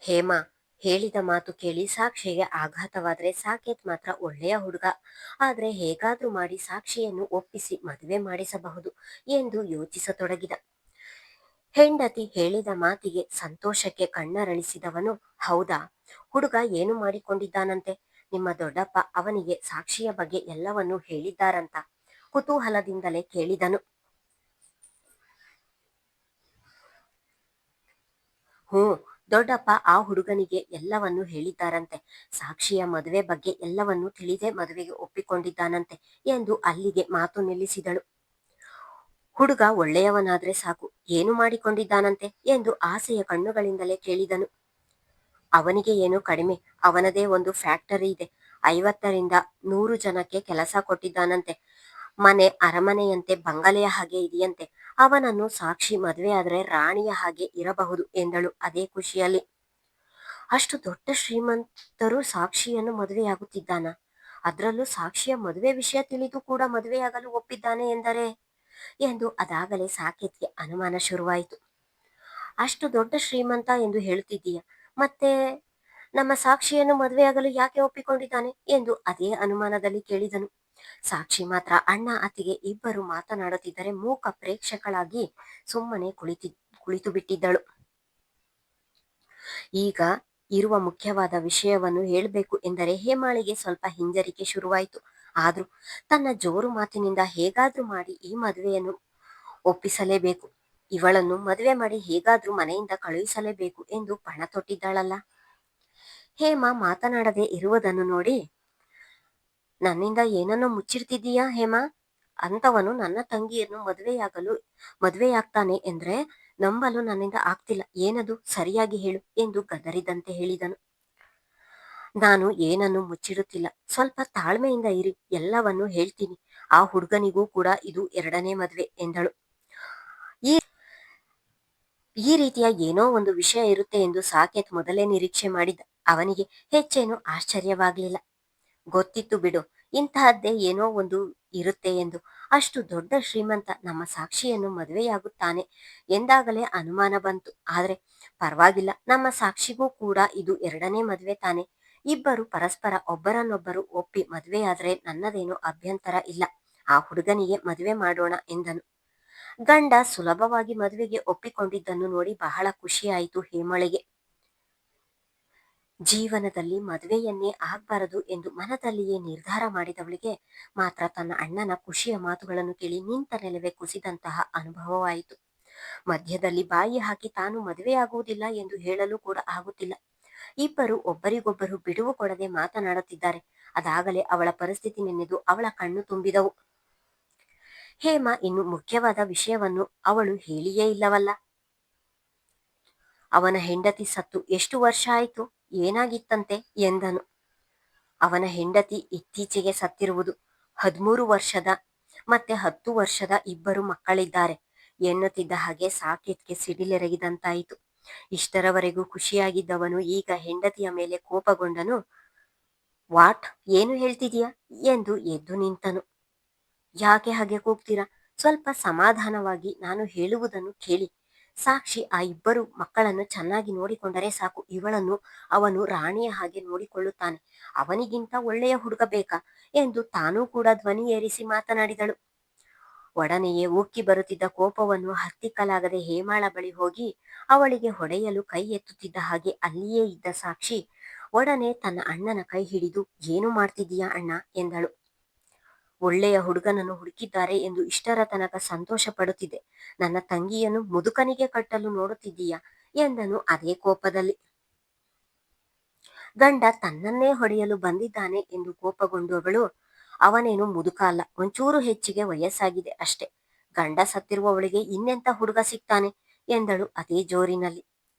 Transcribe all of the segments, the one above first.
ಹೇಮಾ ಹೇಳಿದ ಮಾತು ಕೇಳಿ ಸಾಕ್ಷಿಗೆ ಆಘಾತವಾದ್ರೆ ಸಾಕೇತ್ ಮಾತ್ರ ಒಳ್ಳೆಯ ಹುಡುಗ. ಆದ್ರೆ ಹೇಗಾದ್ರೂ ಮಾಡಿ ಸಾಕ್ಷಿಯನ್ನು ಒಪ್ಪಿಸಿ ಮದುವೆ ಮಾಡಿಸಬಹುದು ಎಂದು ಯೋಚಿಸತೊಡಗಿದ. ಹೆಂಡತಿ ಹೇಳಿದ ಮಾತಿಗೆ ಸಂತೋಷಕ್ಕೆ ಕಣ್ಣರಳಿಸಿದವನು, ಹೌದಾ, ಹುಡುಗ ಏನು ಮಾಡಿಕೊಂಡಿದ್ದಾನಂತೆ? ನಿಮ್ಮ ದೊಡ್ಡಪ್ಪ ಅವನಿಗೆ ಸಾಕ್ಷಿಯ ಬಗ್ಗೆ ಎಲ್ಲವನ್ನೂ ಹೇಳಿದ್ದಾರಂತ ಕುತೂಹಲದಿಂದಲೇ ಕೇಳಿದನು. ಹ್ಞೂ, ದೊಡ್ಡಪ್ಪ ಆ ಹುಡುಗನಿಗೆ ಎಲ್ಲವನ್ನೂ ಹೇಳಿದ್ದಾರಂತೆ. ಸಾಕ್ಷಿಯ ಮದುವೆ ಬಗ್ಗೆ ಎಲ್ಲವನ್ನೂ ತಿಳಿದೇ ಮದುವೆಗೆ ಒಪ್ಪಿಕೊಂಡಿದ್ದಾನಂತೆ ಎಂದು ಅಲ್ಲಿಗೆ ಮಾತು ನಿಲ್ಲಿಸಿದಳು. ಹುಡುಗ ಒಳ್ಳೆಯವನಾದ್ರೆ ಸಾಕು, ಏನು ಮಾಡಿಕೊಂಡಿದ್ದಾನಂತೆ ಎಂದು ಆಸೆಯ ಕಣ್ಣುಗಳಿಂದಲೇ ಕೇಳಿದನು. ಅವನಿಗೆ ಏನು ಕಡಿಮೆ, ಅವನದೇ ಒಂದು ಫ್ಯಾಕ್ಟರಿ ಇದೆ. 50ರಿಂದ 100 ಜನಕ್ಕೆ ಕೆಲಸ ಕೊಟ್ಟಿದ್ದಾನಂತೆ. ಮನೆ ಅರಮನೆಯಂತೆ ಬಂಗಲೆಯ ಹಾಗೆ ಇದೆಯಂತೆ. ಅವನನ್ನು ಸಾಕ್ಷಿ ಮದುವೆ ಆದ್ರೆ ರಾಣಿಯ ಹಾಗೆ ಇರಬಹುದು ಎಂದಳು ಅದೇ ಖುಷಿಯಲ್ಲಿ. ಅಷ್ಟು ದೊಡ್ಡ ಶ್ರೀಮಂತರು ಸಾಕ್ಷಿಯನ್ನು ಮದುವೆಯಾಗುತ್ತಿದ್ದಾನ? ಅದರಲ್ಲೂ ಸಾಕ್ಷಿಯ ಮದುವೆ ವಿಷಯ ತಿಳಿದು ಕೂಡ ಮದುವೆಯಾಗಲು ಒಪ್ಪಿದ್ದಾನೆ ಎಂದರೆ ಎಂದು ಅದಾಗಲೇ ಸಾಕೇತ್ಗೆ ಅನುಮಾನ ಶುರುವಾಯಿತು. ಅಷ್ಟು ದೊಡ್ಡ ಶ್ರೀಮಂತ ಎಂದು ಹೇಳುತ್ತಿದ್ದೀಯ, ಮತ್ತೆ ನಮ್ಮ ಸಾಕ್ಷಿಯನ್ನು ಮದುವೆಯಾಗಲು ಯಾಕೆ ಒಪ್ಪಿಕೊಂಡಿದ್ದಾನೆ ಎಂದು ಅದೇ ಅನುಮಾನದಲ್ಲಿ ಕೇಳಿದನು. ಸಾಕ್ಷಿ ಮಾತ್ರ ಅಣ್ಣ ಅತ್ತಿಗೆ ಇಬ್ಬರು ಮಾತನಾಡುತ್ತಿದ್ದರೆ ಮೂಕ ಪ್ರೇಕ್ಷಕಳಾಗಿ ಸುಮ್ಮನೆ ಕುಳಿತು ಬಿಟ್ಟಿದ್ದಳು. ಈಗ ಇರುವ ಮುಖ್ಯವಾದ ವಿಷಯವನ್ನು ಹೇಳಬೇಕು ಎಂದರೆ ಹೇಮಾಳಿಗೆ ಸ್ವಲ್ಪ ಹಿಂಜರಿಕೆ ಶುರುವಾಯಿತು. ಆದ್ರೂ ತನ್ನ ಜೋರು ಮಾತಿನಿಂದ ಹೇಗಾದ್ರೂ ಮಾಡಿ ಈ ಮದುವೆಯನ್ನು ಒಪ್ಪಿಸಲೇಬೇಕು, ಇವಳನ್ನು ಮದುವೆ ಮಾಡಿ ಹೇಗಾದ್ರೂ ಮನೆಯಿಂದ ಕಳುಹಿಸಲೇಬೇಕು ಎಂದು ಪಣ ತೊಟ್ಟಿದ್ದಾಳಲ್ಲ. ಹೇಮಾ ಮಾತನಾಡದೆ ಇರುವುದನ್ನು ನೋಡಿ, ನನ್ನಿಂದ ಏನನ್ನೋ ಮುಚ್ಚಿಡ್ತಿದ್ದೀಯಾ ಹೇಮಾ? ಅಂತವನು ನನ್ನ ತಂಗಿಯನ್ನು ಮದುವೆಯಾಗ್ತಾನೆ ಎಂದ್ರೆ ನಂಬಲು ನನ್ನಿಂದ ಆಗ್ತಿಲ್ಲ. ಏನದು, ಸರಿಯಾಗಿ ಹೇಳು ಎಂದು ಗದರಿದಂತೆ ಹೇಳಿದನು. ನಾನು ಏನನ್ನು ಮುಚ್ಚಿಡುತ್ತಿಲ್ಲ, ಸ್ವಲ್ಪ ತಾಳ್ಮೆಯಿಂದ ಇರಿ, ಎಲ್ಲವನ್ನೂ ಹೇಳ್ತೀನಿ. ಆ ಹುಡುಗನಿಗೂ ಕೂಡ ಇದು 2ನೇ ಮದುವೆ ಎಂದಳು. ಈ ರೀತಿಯ ಏನೋ ಒಂದು ವಿಷಯ ಇರುತ್ತೆ ಎಂದು ಸಾಕೇತ್ ಮೊದಲೇ ನಿರೀಕ್ಷೆ ಮಾಡಿದ್ದ. ಅವನಿಗೆ ಹೆಚ್ಚೇನು ಆಶ್ಚರ್ಯವಾಗಲಿಲ್ಲ. ಗೊತ್ತಿತ್ತು ಬಿಡು, ಇಂತಹದ್ದೇ ಏನೋ ಒಂದು ಇರುತ್ತೆ ಎಂದು. ಅಷ್ಟು ದೊಡ್ಡ ಶ್ರೀಮಂತ ನಮ್ಮ ಸಾಕ್ಷಿಯನ್ನು ಮದುವೆಯಾಗುತ್ತಾನೆ ಎಂದಾಗಲೇ ಅನುಮಾನ ಬಂತು. ಆದ್ರೆ ಪರವಾಗಿಲ್ಲ, ನಮ್ಮ ಸಾಕ್ಷಿಗೂ ಕೂಡ ಇದು 2ನೇ ಮದುವೆ ತಾನೆ. ಇಬ್ಬರು ಪರಸ್ಪರ ಒಬ್ಬರನ್ನೊಬ್ಬರು ಒಪ್ಪಿ ಮದುವೆಯಾದ್ರೆ ನನ್ನದೇನು ಅಭ್ಯಂತರ ಇಲ್ಲ. ಆ ಹುಡುಗನಿಗೆ ಮದುವೆ ಮಾಡೋಣ ಎಂದನು. ಗಂಡ ಸುಲಭವಾಗಿ ಮದುವೆಗೆ ಒಪ್ಪಿಕೊಂಡಿದ್ದನ್ನು ನೋಡಿ ಬಹಳ ಖುಷಿಯಾಯಿತು ಹೇಮಳಿಗೆ. ಜೀವನದಲ್ಲಿ ಮದುವೆಯನ್ನೇ ಆಗ್ಬಾರದು ಎಂದು ಮನದಲ್ಲಿಯೇ ನಿರ್ಧಾರ ಮಾಡಿದವಳಿಗೆ ಮಾತ್ರ ತನ್ನ ಅಣ್ಣನ ಖುಷಿಯ ಮಾತುಗಳನ್ನು ಕೇಳಿ ನಿಂತ ನೆಲವೇ ಕುಸಿದಂತಹ ಅನುಭವವಾಯಿತು. ಮಧ್ಯದಲ್ಲಿ ಬಾಯಿ ಹಾಕಿ ತಾನು ಮದುವೆಯಾಗುವುದಿಲ್ಲ ಎಂದು ಹೇಳಲು ಕೂಡ ಆಗುತ್ತಿಲ್ಲ. ಇಬ್ಬರು ಒಬ್ಬರಿಗೊಬ್ಬರು ಬಿಡುವು ಕೊಡದೆ ಮಾತನಾಡುತ್ತಿದ್ದಾರೆ. ಅದಾಗಲೇ ಅವಳ ಪರಿಸ್ಥಿತಿ ನೆನೆದು ಅವಳ ಕಣ್ಣು ತುಂಬಿದವು. ಹೇಮಾ ಇನ್ನು ಮುಖ್ಯವಾದ ವಿಷಯವನ್ನು ಅವಳು ಹೇಳಿಯೇ ಇಲ್ಲವಲ್ಲ. ಅವನ ಹೆಂಡತಿ ಸತ್ತು ಎಷ್ಟು ವರ್ಷ ಆಯಿತು, ಏನಾಗಿತ್ತಂತೆ ಎಂದನು. ಅವನ ಹೆಂಡತಿ ಇತ್ತೀಚೆಗೆ ಸತ್ತಿರುವುದು. 13 ವರ್ಷದ ಮತ್ತೆ 10 ವರ್ಷದ ಇಬ್ಬರು ಮಕ್ಕಳಿದ್ದಾರೆ ಎನ್ನುತ್ತಿದ್ದ ಹಾಗೆ ಸಾಕೇತ್ಗೆ ಸಿಡಿಲೆರಗಿದಂತಾಯಿತು. ಇಷ್ಟರವರೆಗೂ ಖುಷಿಯಾಗಿದ್ದವನು ಈಗ ಹೆಂಡತಿಯ ಮೇಲೆ ಕೋಪಗೊಂಡನು. ವಾಟ್, ಏನು ಹೇಳ್ತಿದೀಯಾ ಎಂದು ಎದ್ದು ನಿಂತನು. ಯಾಕೆ ಹಾಗೆ ಕೂಗ್ತೀರಾ? ಸ್ವಲ್ಪ ಸಮಾಧಾನವಾಗಿ ನಾನು ಹೇಳುವುದನ್ನು ಕೇಳಿ. ಸಾಕ್ಷಿ ಆ ಇಬ್ಬರು ಮಕ್ಕಳನ್ನು ಚೆನ್ನಾಗಿ ನೋಡಿಕೊಂಡರೆ ಸಾಕು. ಇವಳನ್ನು ಅವನು ರಾಣಿಯ ಹಾಗೆ ನೋಡಿಕೊಳ್ಳುತ್ತಾನೆ. ಅವನಿಗಿಂತ ಒಳ್ಳೆಯ ಹುಡುಗ ಬೇಕಾ ಎಂದು ತಾನೂ ಕೂಡ ಧ್ವನಿ ಏರಿಸಿ ಮಾತನಾಡಿದಳು. ಒಡನೆಯೇ ಉಕ್ಕಿ ಬರುತ್ತಿದ್ದ ಕೋಪವನ್ನು ಹತ್ತಿಕ್ಕಲಾಗದೆ ಹೇಮಾಳ ಬಳಿ ಹೋಗಿ ಅವಳಿಗೆ ಹೊಡೆಯಲು ಕೈ ಎತ್ತುತ್ತಿದ್ದ ಹಾಗೆ ಅಲ್ಲಿಯೇ ಇದ್ದ ಸಾಕ್ಷಿ ಒಡನೆ ತನ್ನ ಅಣ್ಣನ ಕೈ ಹಿಡಿದು, ಏನು ಮಾಡ್ತಿದ್ದೀಯಾ ಅಣ್ಣ ಎಂದಳು. ಒಳ್ಳೆಯ ಹುಡುಗನನ್ನು ಹುಡುಕಿದ್ದಾರೆ ಎಂದು ಇಷ್ಟರ ತನಕ ಸಂತೋಷ ಪಡುತ್ತಿದ್ದೆ, ನನ್ನ ತಂಗಿಯನ್ನು ಮುದುಕನಿಗೆ ಕಟ್ಟಲು ನೋಡುತ್ತಿದ್ದೀಯಾ ಎಂದನು ಅದೇ ಕೋಪದಲ್ಲಿ. ಗಂಡ ತನ್ನನ್ನೇ ಹೊಡೆಯಲು ಬಂದಿದ್ದಾನೆ ಎಂದು ಕೋಪಗೊಂಡವಳು, ಅವನೇನು ಮುದುಕ ಅಲ್ಲ, ಒಂಚೂರು ಹೆಚ್ಚಿಗೆ ವಯಸ್ಸಾಗಿದೆ ಅಷ್ಟೆ. ಗಂಡ ಸತ್ತಿರುವವಳಿಗೆ ಇನ್ನೆಂತ ಹುಡುಗ ಸಿಗ್ತಾನೆ ಎಂದಳು ಅದೇ ಜೋರಿನಲ್ಲಿ.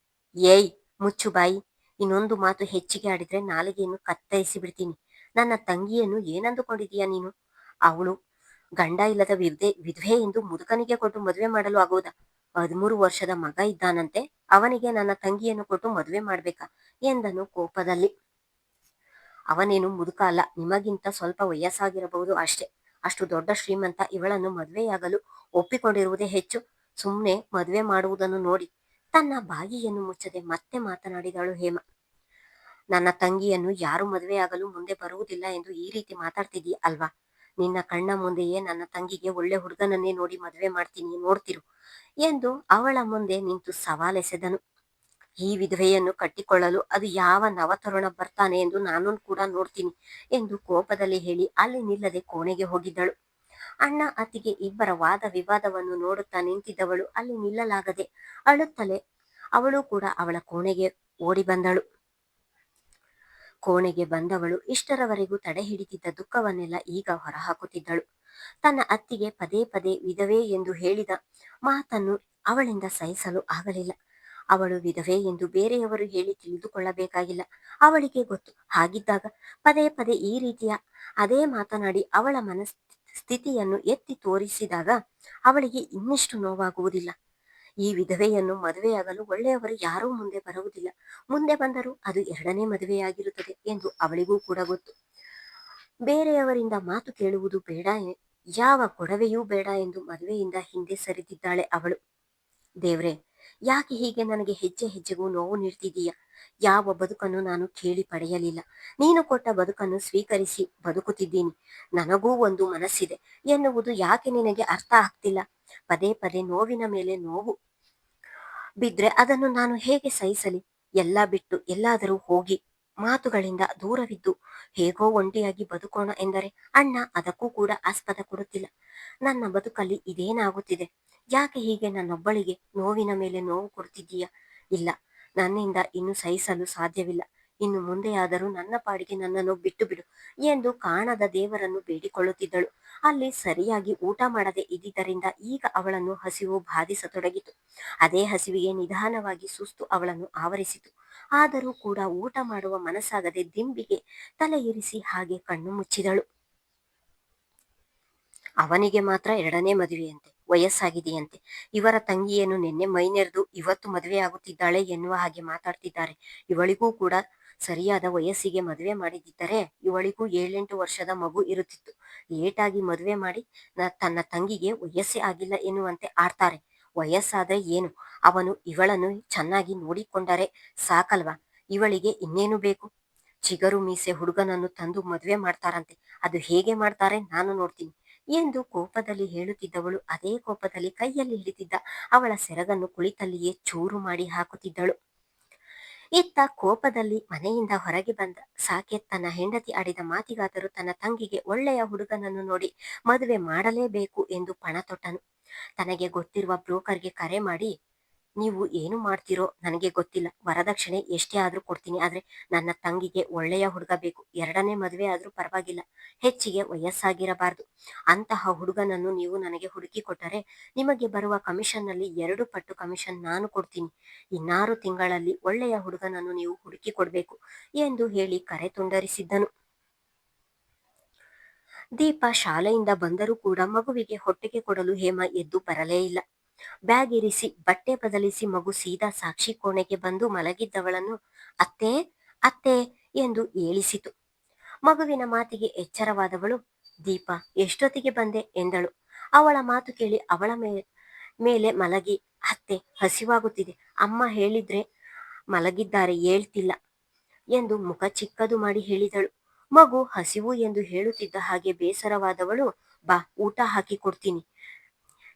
ಏಯ್, ಮುಚ್ಚು ಬಾಯಿ, ಇನ್ನೊಂದು ಮಾತು ಹೆಚ್ಚಿಗೆ ಆಡಿದ್ರೆ ನಾಲಿಗೆಯನ್ನು ಕತ್ತರಿಸಿ ಬಿಡ್ತೀನಿ. ನನ್ನ ತಂಗಿಯನ್ನು ಏನಂದುಕೊಂಡಿದೀಯ ನೀನು? ಅವಳು ಗಂಡ ಇಲ್ಲದ ವಿಧವೆ ಎಂದು ಮುದುಕನಿಗೆ ಕೊಟ್ಟು ಮದುವೆ ಮಾಡಲು ಆಗುವುದಾ? 13 ವರ್ಷದ ಮಗ ಇದ್ದಾನಂತೆ, ಅವನಿಗೆ ನನ್ನ ತಂಗಿಯನ್ನು ಕೊಟ್ಟು ಮದುವೆ ಮಾಡ್ಬೇಕಾ ಎಂದನು ಕೋಪದಲ್ಲಿ. ಅವನೇನು ಮುದುಕ ಅಲ್ಲ, ನಿಮಗಿಂತ ಸ್ವಲ್ಪ ವಯಸ್ಸಾಗಿರಬಹುದು ಅಷ್ಟೇ. ಅಷ್ಟು ದೊಡ್ಡ ಶ್ರೀಮಂತ ಇವಳನ್ನು ಮದುವೆಯಾಗಲು ಒಪ್ಪಿಕೊಂಡಿರುವುದೇ ಹೆಚ್ಚು. ಸುಮ್ಮನೆ ಮದುವೆ ಮಾಡುವುದನ್ನು ನೋಡಿ ತನ್ನ ಬಾಯಿಯನ್ನು ಮುಚ್ಚದೆ ಮತ್ತೆ ಮಾತನಾಡಿದಳು ಹೇಮ. ನನ್ನ ತಂಗಿಯನ್ನು ಯಾರು ಮದುವೆಯಾಗಲು ಮುಂದೆ ಬರುವುದಿಲ್ಲ ಎಂದು ಈ ರೀತಿ ಮಾತಾಡ್ತಿದೀಯ ಅಲ್ವಾ? ನಿನ್ನ ಕಣ್ಣ ಮುಂದೆಯೇ ನನ್ನ ತಂಗಿಗೆ ಒಳ್ಳೆ ಹುಡುಗನನ್ನೇ ನೋಡಿ ಮದುವೆ ಮಾಡ್ತೀನಿ, ನೋಡ್ತಿರು ಎಂದು ಅವಳ ಮುಂದೆ ನಿಂತು ಸವಾಲೆಸೆದನು. ಈ ವಿಧವೆಯನ್ನು ಕಟ್ಟಿಕೊಳ್ಳಲು ಅದು ಯಾವ ನವತರುಣ ಬರ್ತಾನೆ ಎಂದು ನಾನು ಕೂಡ ನೋಡ್ತೀನಿ ಎಂದು ಕೋಪದಲ್ಲಿ ಹೇಳಿ ಅಲ್ಲಿ ನಿಲ್ಲದೆ ಕೋಣೆಗೆ ಹೋಗಿದ್ದಳು. ಅಣ್ಣ ಅತ್ತಿಗೆ ಇಬ್ಬರ ವಾದ ವಿವಾದವನ್ನು ನೋಡುತ್ತಾ ನಿಂತಿದ್ದವಳು ಅಲ್ಲಿ ನಿಲ್ಲಲಾಗದೆ ಅಳುತ್ತಲೇ ಅವಳು ಕೂಡ ಅವಳ ಕೋಣೆಗೆ ಓಡಿ ಬಂದಳು. ಕೋಣೆಗೆ ಬಂದವಳು ಇಷ್ಟರವರೆಗೂ ತಡೆ ಹಿಡಿದಿದ್ದ ದುಃಖವನ್ನೆಲ್ಲ ಈಗ ಹೊರಹಾಕುತ್ತಿದ್ದಳು. ತನ್ನ ಅತ್ತಿಗೆ ಪದೇ ಪದೇ ವಿಧವೆ ಎಂದು ಹೇಳಿದ ಮಾತನ್ನು ಅವಳಿಂದ ಸಹಿಸಲು ಆಗಲಿಲ್ಲ. ಅವಳು ವಿಧವೆ ಎಂದು ಬೇರೆಯವರು ಹೇಳಿ ತಿಳಿದುಕೊಳ್ಳಬೇಕಾಗಿಲ್ಲ, ಅವಳಿಗೆ ಗೊತ್ತು. ಹಾಗಿದ್ದಾಗ ಪದೇ ಪದೇ ಈ ರೀತಿಯ ಅದೇ ಮಾತನಾಡಿ ಅವಳ ಸ್ಥಿತಿಯನ್ನು ಎತ್ತಿ ತೋರಿಸಿದಾಗ ಅವಳಿಗೆ ಇನ್ನೆಷ್ಟು ನೋವಾಗುವುದಿಲ್ಲ. ಈ ವಿಧವೆಯನ್ನು ಮದುವೆಯಾಗಲು ಒಳ್ಳೆಯವರು ಯಾರೂ ಮುಂದೆ ಬರುವುದಿಲ್ಲ, ಮುಂದೆ ಬಂದರೂ ಅದು ಎರಡನೇ ಮದುವೆಯಾಗಿರುತ್ತದೆ ಎಂದು ಅವಳಿಗೂ ಕೂಡ ಗೊತ್ತು. ಬೇರೆಯವರಿಂದ ಮಾತು ಕೇಳುವುದು ಬೇಡ, ಯಾವ ಗೊಡವೆಯೂ ಬೇಡ ಎಂದು ಮದುವೆಯಿಂದ ಹಿಂದೆ ಸರಿದಿದ್ದಾಳೆ ಅವಳು. ದೇವ್ರೆ, ಯಾಕೆ ಹೀಗೆ ನನಗೆ ಹೆಜ್ಜೆ ಹೆಜ್ಜೆಗೂ ನೋವು ನೀಡ್ತಿದೀಯ? ಯಾವ ಬದುಕನ್ನು ನಾನು ಕೇಳಿ ಪಡೆಯಲಿಲ್ಲ, ನೀನು ಕೊಟ್ಟ ಬದುಕನ್ನು ಸ್ವೀಕರಿಸಿ ಬದುಕುತ್ತಿದ್ದೀನಿ. ನನಗೂ ಒಂದು ಮನಸ್ಸಿದೆ ಎನ್ನುವುದು ಯಾಕೆ ನಿನಗೆ ಅರ್ಥ ಆಗ್ತಿಲ್ಲ? ಪದೇ ಪದೇ ನೋವಿನ ಮೇಲೆ ನೋವು ಬಿದ್ರೆ ಅದನ್ನು ನಾನು ಹೇಗೆ ಸಹಿಸಲಿ? ಎಲ್ಲ ಬಿಟ್ಟು ಎಲ್ಲಾದರೂ ಹೋಗಿ ಮಾತುಗಳಿಂದ ದೂರವಿದ್ದು ಹೇಗೋ ಒಂಟಿಯಾಗಿ ಬದುಕೋಣ ಎಂದರೆ ಅಣ್ಣ ಅದಕ್ಕೂ ಕೂಡ ಆಸ್ಪದ ಕೊಡುತ್ತಿಲ್ಲ. ನನ್ನ ಬದುಕಲ್ಲಿ ಇದೇನಾಗುತ್ತಿದೆ? ಯಾಕೆ ಹೀಗೆ ನನ್ನೊಬ್ಬಳಿಗೆ ನೋವಿನ ಮೇಲೆ ನೋವು ಕೊಡ್ತಿದ್ದೀಯ? ಇಲ್ಲ, ನನ್ನಿಂದ ಇನ್ನು ಸಹಿಸಲು ಸಾಧ್ಯವಿಲ್ಲ. ಇನ್ನು ಮುಂದೆಯಾದರೂ ನನ್ನ ಪಾಡಿಗೆ ನನ್ನನ್ನು ಬಿಟ್ಟು ಬಿಡು ಎಂದು ಕಾಣದ ದೇವರನ್ನು ಬೇಡಿಕೊಳ್ಳುತ್ತಿದ್ದಳು. ಅಲ್ಲಿ ಸರಿಯಾಗಿ ಊಟ ಮಾಡದೆ ಇದ್ದಿದ್ದರಿಂದ ಈಗ ಅವಳನ್ನು ಹಸಿವು ಬಾಧಿಸತೊಡಗಿತು. ಅದೇ ಹಸಿವಿಗೆ ನಿಧಾನವಾಗಿ ಸುಸ್ತು ಅವಳನ್ನು ಆವರಿಸಿತು. ಆದರೂ ಕೂಡ ಊಟ ಮಾಡುವ ಮನಸ್ಸಾಗದೆ ದಿಂಬಿಗೆ ತಲೆ ಇರಿಸಿ ಹಾಗೆ ಕಣ್ಣು ಮುಚ್ಚಿದಳು. ಅವನಿಗೆ ಮಾತ್ರ ಎರಡನೇ ಮದುವೆಯಂತೆ, ವಯಸ್ಸಾಗಿದೆಯಂತೆ. ಇವರ ತಂಗಿಯನ್ನು ನಿನ್ನೆ ಮೈನೆರೆದು ಇವತ್ತು ಮದುವೆಯಾಗುತ್ತಿದ್ದಾಳೆ ಎನ್ನುವ ಹಾಗೆ ಮಾತಾಡ್ತಿದ್ದಾರೆ. ಇವಳಿಗೂ ಕೂಡ ಸರಿಯಾದ ವಯಸ್ಸಿಗೆ ಮದುವೆ ಮಾಡಿದ್ದರೆ ಇವಳಿಗೂ 7-8 ವರ್ಷದ ಮಗು ಇರುತ್ತಿತ್ತು. ಲೇಟಾಗಿ ಮದುವೆ ಮಾಡಿ ತನ್ನ ತಂಗಿಗೆ ವಯಸ್ಸೇ ಆಗಿಲ್ಲ ಎನ್ನುವಂತೆ ಆಡ್ತಾರೆ. ವಯಸ್ಸಾದ್ರೆ ಏನು, ಅವನು ಇವಳನ್ನು ಚೆನ್ನಾಗಿ ನೋಡಿಕೊಂಡರೆ ಸಾಕಲ್ವಾ? ಇವಳಿಗೆ ಇನ್ನೇನು ಬೇಕು? ಚಿಗರು ಮೀಸೆ ಹುಡುಗನನ್ನು ತಂದು ಮದುವೆ ಮಾಡ್ತಾರಂತೆ, ಅದು ಹೇಗೆ ಮಾಡ್ತಾರೆ ನಾನು ನೋಡ್ತೀನಿ ಎಂದು ಕೋಪದಲ್ಲಿ ಹೇಳುತ್ತಿದ್ದವಳು ಅದೇ ಕೋಪದಲ್ಲಿ ಕೈಯಲ್ಲಿ ಹಿಡಿದಿದ್ದ ಅವಳ ಸೆರಗನ್ನು ಕುಳಿತಲ್ಲಿಯೇ ಚೂರು ಮಾಡಿ ಹಾಕುತ್ತಿದ್ದಳು. ಇತ್ತ ಕೋಪದಲ್ಲಿ ಮನೆಯಿಂದ ಹೊರಗೆ ಬಂದ ಸಾಕೇತ್ ತನ್ನ ಹೆಂಡತಿ ಆಡಿದ ಮಾತಿಗಾದರೂ ತನ್ನ ತಂಗಿಗೆ ಒಳ್ಳೆಯ ಹುಡುಗನನ್ನು ನೋಡಿ ಮದುವೆ ಮಾಡಲೇಬೇಕು ಎಂದು ಪಣ ತೊಟ್ಟನು. ತನಗೆ ಗೊತ್ತಿರುವ ಬ್ರೋಕರ್ಗೆ ಕರೆ ಮಾಡಿ, ನೀವು ಏನು ಮಾಡ್ತೀರೋ ನನಗೆ ಗೊತ್ತಿಲ್ಲ, ವರದಕ್ಷಿಣೆ ಎಷ್ಟೇ ಆದ್ರೂ ಕೊಡ್ತೀನಿ, ಆದ್ರೆ ನನ್ನ ತಂಗಿಗೆ ಒಳ್ಳೆಯ ಹುಡುಗ ಬೇಕು. ಎರಡನೇ ಮದುವೆ ಆದ್ರೂ ಪರವಾಗಿಲ್ಲ, ಹೆಚ್ಚಿಗೆ ವಯಸ್ಸಾಗಿರಬಾರ್ದು. ಅಂತಹ ಹುಡುಗನನ್ನು ನೀವು ನನಗೆ ಹುಡುಕಿ ಕೊಟ್ಟರೆ ನಿಮಗೆ ಬರುವ ಕಮಿಷನ್ನಲ್ಲಿ 2 ಪಟ್ಟು ಕಮಿಷನ್ ನಾನು ಕೊಡ್ತೀನಿ. 6 ತಿಂಗಳಲ್ಲಿ ಒಳ್ಳೆಯ ಹುಡುಗನನ್ನು ನೀವು ಹುಡುಕಿ ಕೊಡ್ಬೇಕು ಎಂದು ಹೇಳಿ ಕರೆ ತುಂಡರಿಸಿದ್ದನು. ದೀಪ ಶಾಲೆಯಿಂದ ಬಂದರೂ ಕೂಡ ಮಗುವಿಗೆ ಹೊಟ್ಟೆಗೆ ಕೊಡಲು ಹೇಮ ಎದ್ದು ಬರಲೇ ಇಲ್ಲ. ಬ್ಯಾಗ್ ಇರಿಸಿ ಬಟ್ಟೆ ಬದಲಿಸಿ ಮಗು ಸೀದಾ ಸಾಕ್ಷಿ ಕೋಣೆಗೆ ಬಂದು ಮಲಗಿದ್ದವಳನ್ನು ಅತ್ತೆ ಅತ್ತೆ ಎಂದು ಏಳಿಸಿತು. ಮಗುವಿನ ಮಾತಿಗೆ ಎಚ್ಚರವಾದವಳು, ದೀಪ ಎಷ್ಟೊತ್ತಿಗೆ ಬಂದೆ ಎಂದಳು. ಅವಳ ಮಾತು ಕೇಳಿ ಅವಳ ಮೇಲೆ ಮಲಗಿ, ಅತ್ತೆ ಹಸಿವಾಗುತ್ತಿದೆ, ಅಮ್ಮ ಹೇಳಿದ್ರೆ ಮಲಗಿದ್ದಾರೆ ಹೇಳ್ತಿಲ್ಲ ಎಂದು ಮುಖ ಚಿಕ್ಕದು ಮಾಡಿ ಹೇಳಿದಳು. ಮಗು ಹಸಿವು ಎಂದು ಹೇಳುತ್ತಿದ್ದ ಹಾಗೆ ಬೇಸರವಾದವಳು, ಬಾ ಊಟ ಹಾಕಿ ಕೊಡ್ತೀನಿ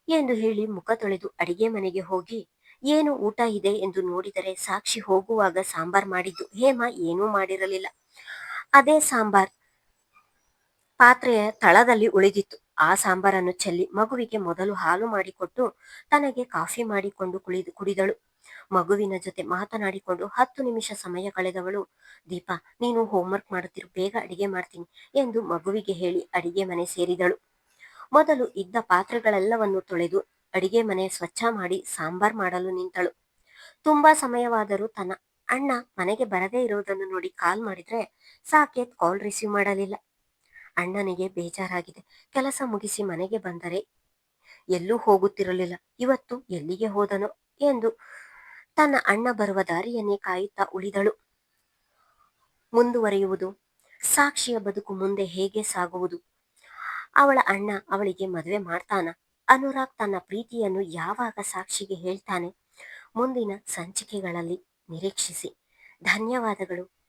ಎಂದು ಹೇಳಿ ಮುಖ ತೊಳೆದು ಅಡಿಗೆ ಮನೆಗೆ ಹೋಗಿ ಏನು ಊಟ ಇದೆ ಎಂದು ನೋಡಿದರೆ ಸಾಕ್ಷಿ ಹೋಗುವಾಗ ಸಾಂಬಾರ್ ಮಾಡಿದ್ದು. ಹೇಮ ಏನೂ ಮಾಡಿರಲಿಲ್ಲ. ಅದೇ ಸಾಂಬಾರ್ ಪಾತ್ರೆಯ ತಳದಲ್ಲಿ ಉಳಿದಿತ್ತು. ಆ ಸಾಂಬಾರನ್ನು ಚೆಲ್ಲಿ ಮಗುವಿಗೆ ಮೊದಲು ಹಾಲು ಮಾಡಿಕೊಟ್ಟು ತನಗೆ ಕಾಫಿ ಮಾಡಿಕೊಂಡು ಕುಡಿದಳು. ಮಗುವಿನ ಜೊತೆ ಮಾತನಾಡಿಕೊಂಡು 10 ನಿಮಿಷ ಸಮಯ ಕಳೆದವಳು, ದೀಪ ನೀನು ಹೋಮ್ವರ್ಕ್ ಮಾಡುತ್ತಿರು, ಬೇಗ ಅಡಿಗೆ ಮಾಡ್ತೀನಿ ಎಂದು ಮಗುವಿಗೆ ಹೇಳಿ ಅಡಿಗೆ ಮನೆ ಸೇರಿದಳು. ಮೊದಲು ಇದ್ದ ಪಾತ್ರೆಗಳೆಲ್ಲವನ್ನು ತೊಳೆದು ಅಡಿಗೆ ಮನೆ ಸ್ವಚ್ಛ ಮಾಡಿ ಸಾಂಬಾರ್ ಮಾಡಲು ನಿಂತಳು. ತುಂಬಾ ಸಮಯವಾದರೂ ತನ್ನ ಅಣ್ಣ ಮನೆಗೆ ಬರದೇ ಇರುವುದನ್ನು ನೋಡಿ ಕಾಲ್ ಮಾಡಿದ್ರೆ ಸಾಕೇತ್ ಕಾಲ್ ರಿಸೀವ್ ಮಾಡಲಿಲ್ಲ. ಅಣ್ಣನಿಗೆ ಬೇಜಾರಾಗಿದೆ. ಕೆಲಸ ಮುಗಿಸಿ ಮನೆಗೆ ಬಂದರೆ ಎಲ್ಲೂ ಹೋಗುತ್ತಿರಲಿಲ್ಲ, ಇವತ್ತು ಎಲ್ಲಿಗೆ ಹೋದನೋ ಎಂದು ತನ್ನ ಅಣ್ಣ ಬರುವ ದಾರಿಯನ್ನೇ ಕಾಯುತ್ತಾ ಉಳಿದಳು. ಮುಂದುವರಿಯುವುದು. ಸಾಕ್ಷಿಯ ಬದುಕು ಮುಂದೆ ಹೇಗೆ ಸಾಗುವುದು? ಅವಳ ಅಣ್ಣ ಅವಳಿಗೆ ಮದುವೆ ಮಾಡ್ತಾನ? ಅನುರಾಗ್ ತನ್ನ ಪ್ರೀತಿಯನ್ನು ಯಾವಾಗ ಸಾಕ್ಷಿಗೆ ಹೇಳ್ತಾನೆ? ಮುಂದಿನ ಸಂಚಿಕೆಗಳಲ್ಲಿ ನಿರೀಕ್ಷಿಸಿ. ಧನ್ಯವಾದಗಳು.